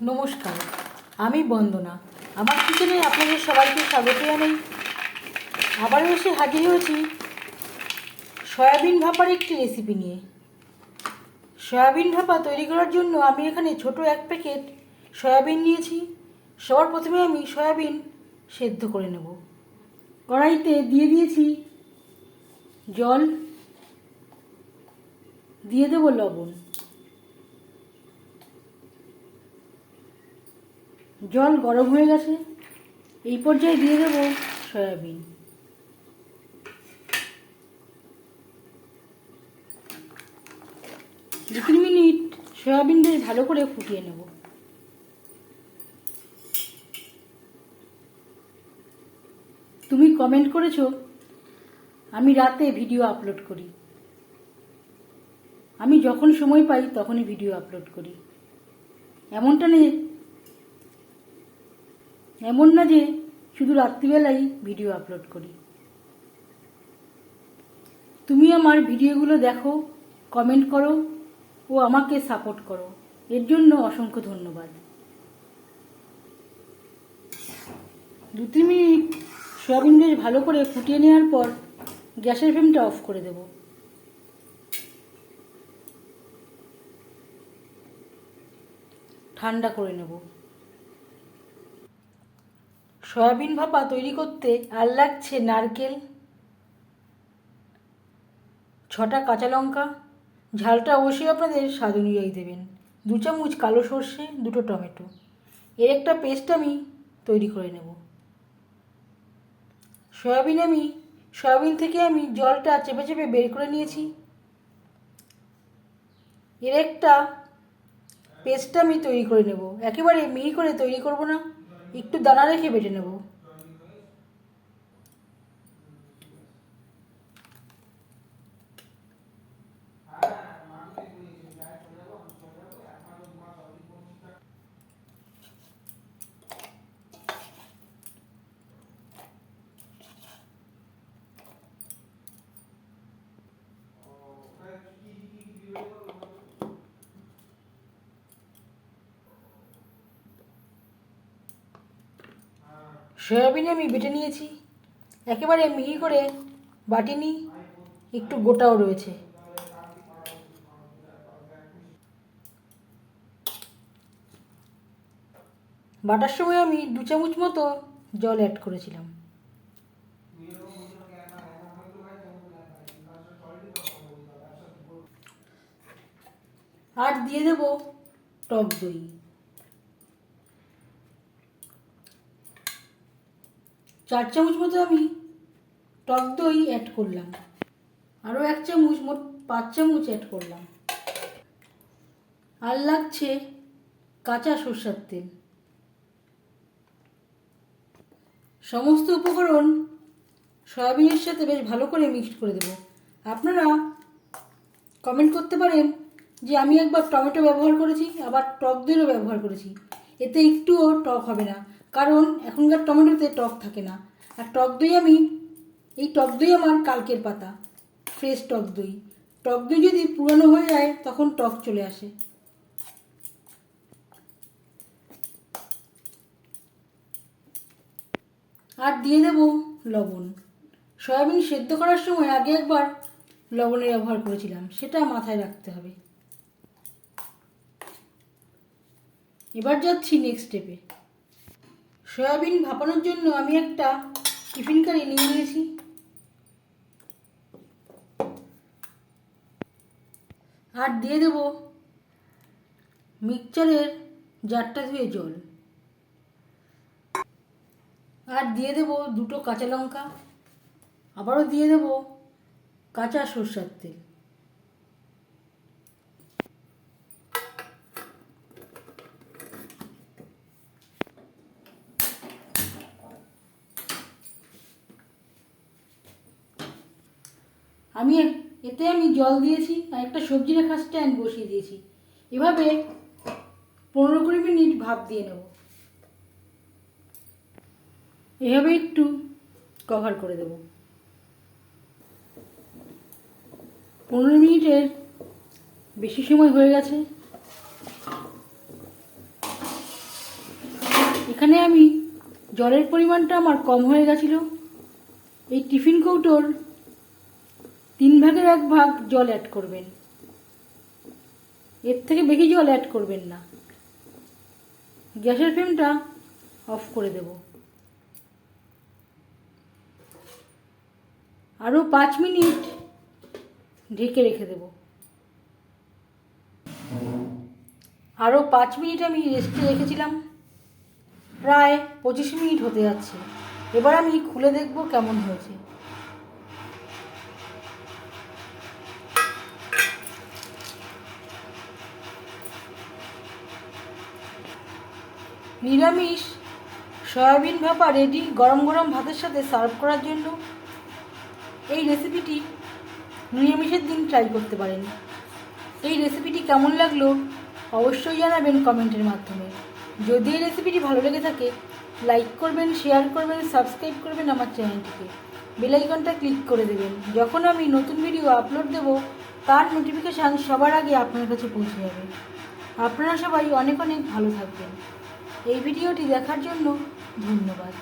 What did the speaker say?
নমস্কার, আমি বন্দনা। আমার কিচেনে আপনাদের সবাইকে স্বাগত জানাই। আবারও এসে হাজির হয়েছি সয়াবিন ভাপার একটি রেসিপি নিয়ে। সয়াবিন ভাপা তৈরি করার জন্য আমি এখানে ছোট এক প্যাকেট সয়াবিন নিয়েছি। সবার প্রথমে আমি সয়াবিন সেদ্ধ করে নেব। কড়াইতে দিয়ে দিয়েছি জল, দিয়ে দেবো লবণ। জল গরম হয়ে গেছে, এই পর্যায়ে দিয়ে দেবো সয়াবিন। দু তিন মিনিট সয়াবিন বেশ ভালো করে ফুটিয়ে নেব। তুমি কমেন্ট করেছো আমি রাতে ভিডিও আপলোড করি। আমি যখন সময় পাই তখনই ভিডিও আপলোড করি। এমন না যে শুধু রাত্রিবেলাই ভিডিও আপলোড করি। তুমি আমার ভিডিওগুলো দেখো, কমেন্ট করো ও আমাকে সাপোর্ট করো, এর জন্য অসংখ্য ধন্যবাদ। 2-3 মিনিট সয়াবিন বেশ ভালো করে ফুটিয়ে নেওয়ার পর গ্যাসের ফ্লেমটা অফ করে দেব। ঠান্ডা করে নেব। সয়াবিন ভাপা তৈরি করতে আর লাগছে নারকেল, 6টা কাঁচা লঙ্কা, ঝালটা অবশ্যই আপনাদের স্বাদ অনুযায়ী দেবেন, 2 চামচ কালো সর্ষে, 2টো টমেটো। এর একটা পেস্ট আমি তৈরি করে নেব। সয়াবিন থেকে আমি জলটা চেপে চেপে বের করে নিয়েছি। এর একটা পেস্ট আমি তৈরি করে নেব। একেবারে মিহি করে তৈরি করব না, একটু দানা রেখে বেটে নেব। সয়াবিন আমি বেটে নিয়েছি, একেবারে মিহি করে বাটিনি, একটু গোটাও রয়েছে। বাটার সময় আমি 2 চামচ মতো জল অ্যাড করেছিলাম। আর দিয়ে দেব টক দই। 4 চামচ মতো আমি টক দই অ্যাড করলাম। আরও 1 চামচ, মোট 5 চামচ অ্যাড করলাম। আর লাগছে কাঁচা সরষের তেল। সমস্ত উপকরণ সয়াবিনের সাথে বেশ ভালো করে মিক্সড করে দেব। আপনারা কমেন্ট করতে পারেন যে আমি একবার টমেটো ব্যবহার করেছি, আবার টক দইও ব্যবহার করেছি, এতে একটুও টক হবে না, কারণ এখনকার টমেটোতে টক থাকে না। আর টক দই আমার কালকের পাতা, ফ্রেশ টক দই। টক দই যদি পুরানো হয়ে যায় তখন টক চলে আসে। আর দিয়ে দেব লবণ। সয়াবিন সেদ্ধ করার সময় আগে একবার লবণের ব্যবহার করেছিলাম, সেটা মাথায় রাখতে হবে। এবার যাচ্ছি নেক্সট স্টেপে। সয়াবিন ভাপানোর জন্য আমি একটা টিফিন কারি নিয়ে নিয়েছি। আর দিয়ে দেব মিক্সচারের জারটা ধুয়ে জল। আর দিয়ে দেব 2টো কাঁচা লঙ্কা। আবারও দিয়ে দেব কাঁচা সরষের তেল। এতে আমি জল দিয়েছি আর একটা সবজি রাখার স্ট্যান্ড বসিয়ে দিয়েছি। এভাবে 15-20 মিনিট ভাপ দিয়ে নেব। এভাবে একটু কভার করে দেব। 15 মিনিটের বেশি সময় হয়ে গেছে। এখানে আমি জলের পরিমাণটা আমার কম হয়ে গেছিল। এই টিফিন কৌটোর 3 ভাগের 1 ভাগ জল অ্যাড করবেন, এর থেকে বেশি জল অ্যাড করবেন না। গ্যাসের ফ্লেমটা অফ করে দেব। আরও 5 মিনিট ঢেকে রেখে দেব। আরও 5 মিনিট আমি রেস্টে রেখেছিলাম, প্রায় 25 মিনিট হতে যাচ্ছে। এবার আমি খুলে দেখব কেমন হয়েছে। নিরামিষ সয়াবিন ভাপা রেডি গরম গরম ভাতের সাথে সার্ভ করার জন্য। এই রেসিপিটি নিরামিষের দিন ট্রাই করতে পারেন। এই রেসিপিটি কেমন লাগলো অবশ্যই জানাবেন কমেন্টের মাধ্যমে। যদি এই রেসিপিটি ভালো লেগে থাকে লাইক করবেন, শেয়ার করবেন, সাবস্ক্রাইব করবেন আমার চ্যানেলটিকে, বেল আইকনটা ক্লিক করে দেবেন। যখন আমি নতুন ভিডিও আপলোড দেব তার নোটিফিকেশান সবার আগে আপনার কাছে পৌঁছে যাবে। আপনারা সবাই অনেক অনেক ভালো থাকবেন। এই ভিডিওটি দেখার জন্য ধন্যবাদ।